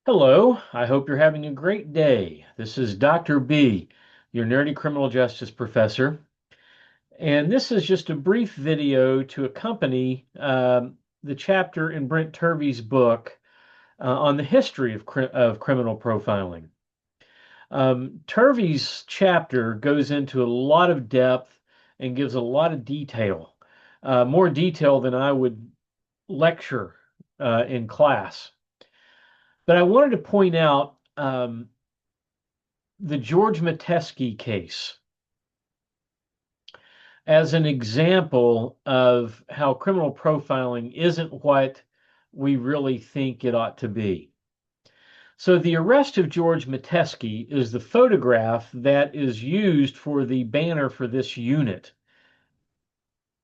Hello, I hope you're having a great day. This is Dr. B, your nerdy criminal justice professor, and this is just a brief video to accompany the chapter in Brent Turvey's book on the history of criminal profiling. Turvey's chapter goes into a lot of depth and gives a lot of detail, more detail than I would lecture in class. But I wanted to point out the George Metesky case as an example of how criminal profiling isn't what we really think it ought to be. So, the arrest of George Metesky is the photograph that is used for the banner for this unit.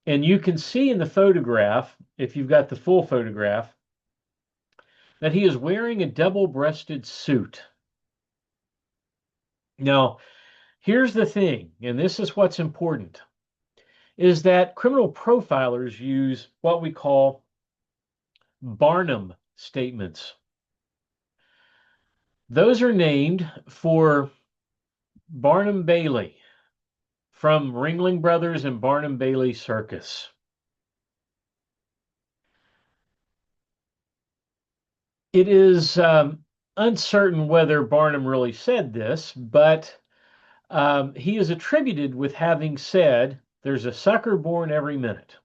And you can see in the photograph, if you've got the full photograph, that he is wearing a double-breasted suit. Now, here's the thing, and this is what's important, is that criminal profilers use what we call Barnum statements. Those are named for Barnum Bailey from Ringling Brothers and Barnum Bailey Circus. It is uncertain whether Barnum really said this, but he is attributed with having said, "There's a sucker born every minute."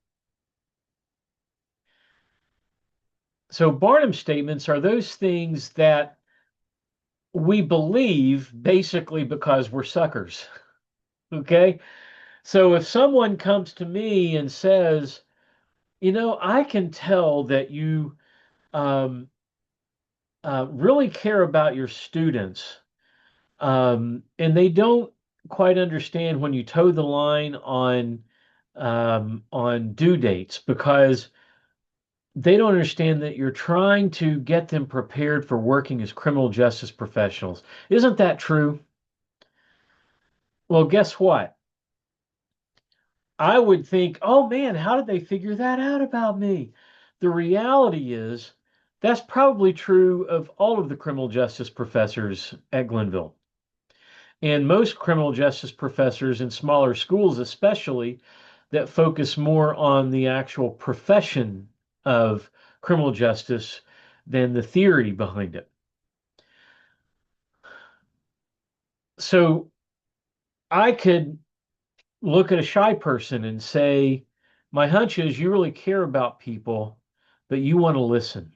So Barnum statements are those things that we believe basically because we're suckers. Okay. So if someone comes to me and says, I can tell that you um, really care about your students, and they don't quite understand when you toe the line on due dates because they don't understand that you're trying to get them prepared for working as criminal justice professionals. Isn't that true? Well, guess what? I would think, oh man, how did they figure that out about me? The reality is that's probably true of all of the criminal justice professors at Glenville. And most criminal justice professors in smaller schools, especially, that focus more on the actual profession of criminal justice than the theory behind it. So I could look at a shy person and say, my hunch is you really care about people, but you want to listen.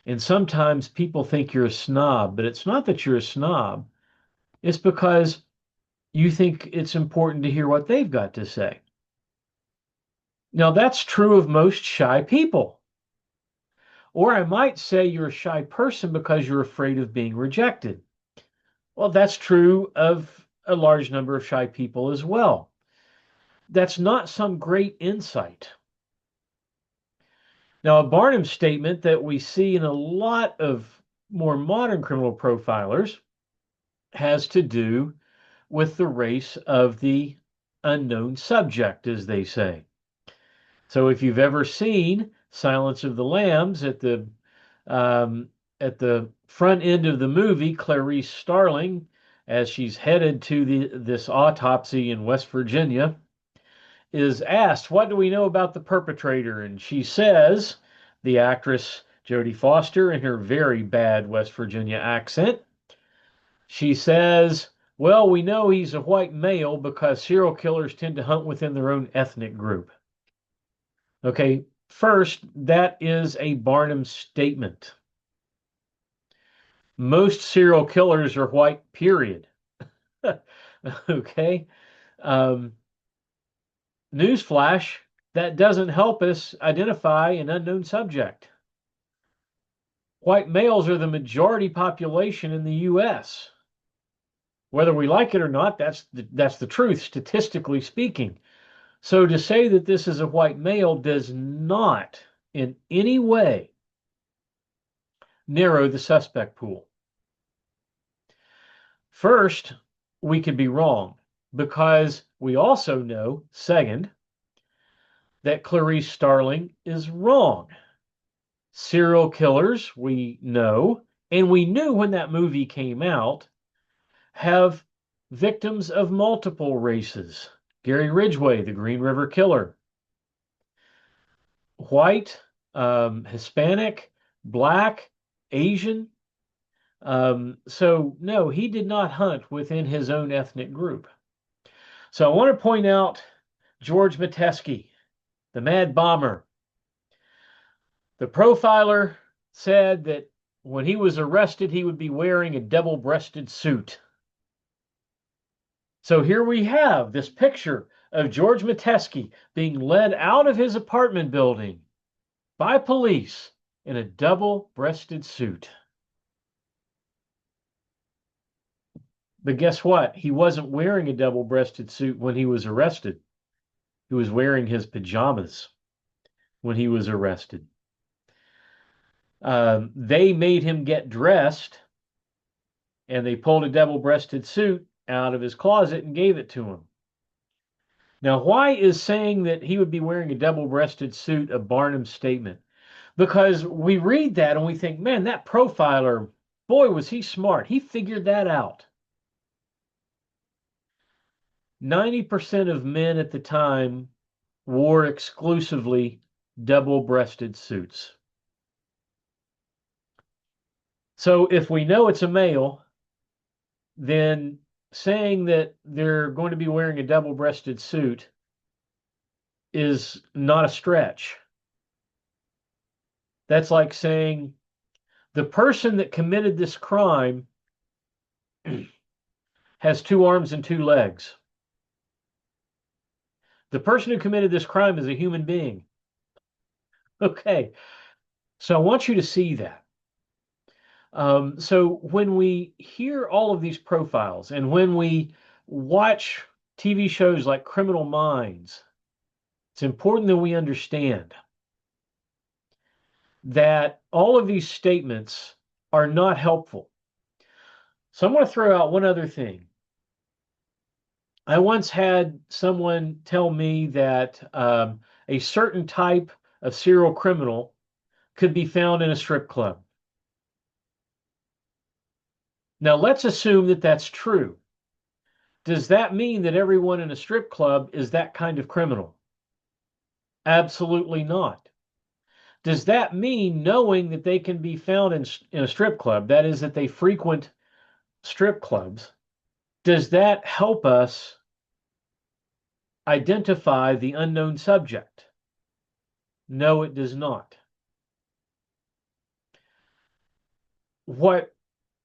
And sometimes people think you're a snob, but it's not that you're a snob. It's because you think it's important to hear what they've got to say. Now, that's true of most shy people. Or I might say you're a shy person because you're afraid of being rejected. Well, that's true of a large number of shy people as well. That's not some great insight. Now, a Barnum statement that we see in a lot of more modern criminal profilers has to do with the race of the unknown subject, as they say. So if you've ever seen Silence of the Lambs um, at the front end of the movie, Clarice Starling, as she's headed to this autopsy in West Virginia, is asked, "What do we know about the perpetrator?" And she says, the actress Jodie Foster, in her very bad West Virginia accent, she says, "Well, we know he's a white male because serial killers tend to hunt within their own ethnic group." Okay, first, that is a Barnum statement. Most serial killers are white, period. Okay. Um, Newsflash, that doesn't help us identify an unknown subject. White males are the majority population in the U.S. Whether we like it or not, that's the truth, statistically speaking. So to say that this is a white male does not in any way narrow the suspect pool. First, we could be wrong because we also know, second, that Clarice Starling is wrong. Serial killers, we know, and we knew when that movie came out, have victims of multiple races. Gary Ridgway, the Green River Killer, white, Hispanic, black, Asian. So, no, he did not hunt within his own ethnic group. So, I want to point out George Metesky, the Mad Bomber. The profiler said that when he was arrested, he would be wearing a double breasted suit. So here we have this picture of George Metesky being led out of his apartment building by police in a double breasted suit. But guess what? He wasn't wearing a double breasted suit when he was arrested. He was wearing his pajamas when he was arrested. They made him get dressed and they pulled a double breasted suit out of his closet and gave it to him. Now, why is saying that he would be wearing a double breasted suit a Barnum statement? Because we read that and we think, man, that profiler, boy, was he smart. He figured that out. 90% of men at the time wore exclusively double breasted suits. So if we know it's a male, then saying that they're going to be wearing a double breasted suit is not a stretch. That's like saying the person that committed this crime has 2 arms and 2 legs. The person who committed this crime is a human being. Okay, so I want you to see that. So when we hear all of these profiles and when we watch TV shows like Criminal Minds, it's important that we understand that all of these statements are not helpful. So I'm going to throw out one other thing. I once had someone tell me that a certain type of serial criminal could be found in a strip club. Now, let's assume that that's true. Does that mean that everyone in a strip club is that kind of criminal? Absolutely not. Does that mean knowing that they can be found in a strip club, that is, that they frequent strip clubs, does that help us identify the unknown subject? No, it does not. What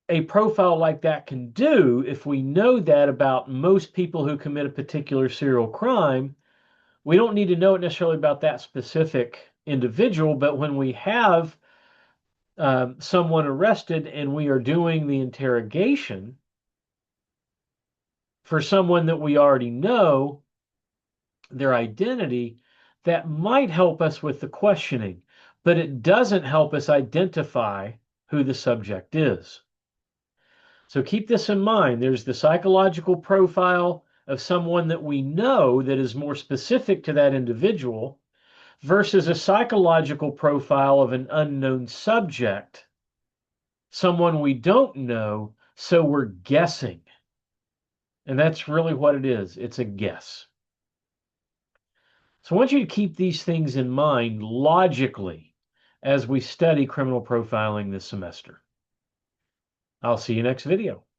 a profile like that can do, if we know that about most people who commit a particular serial crime, we don't need to know it necessarily about that specific individual, but when we have someone arrested and we are doing the interrogation for someone that we already know their identity, that might help us with the questioning, but it doesn't help us identify who the subject is. So keep this in mind. There's the psychological profile of someone that we know that is more specific to that individual versus a psychological profile of an unknown subject, someone we don't know, so we're guessing. And that's really what it is. It's a guess. So I want you to keep these things in mind logically as we study criminal profiling this semester. I'll see you next video.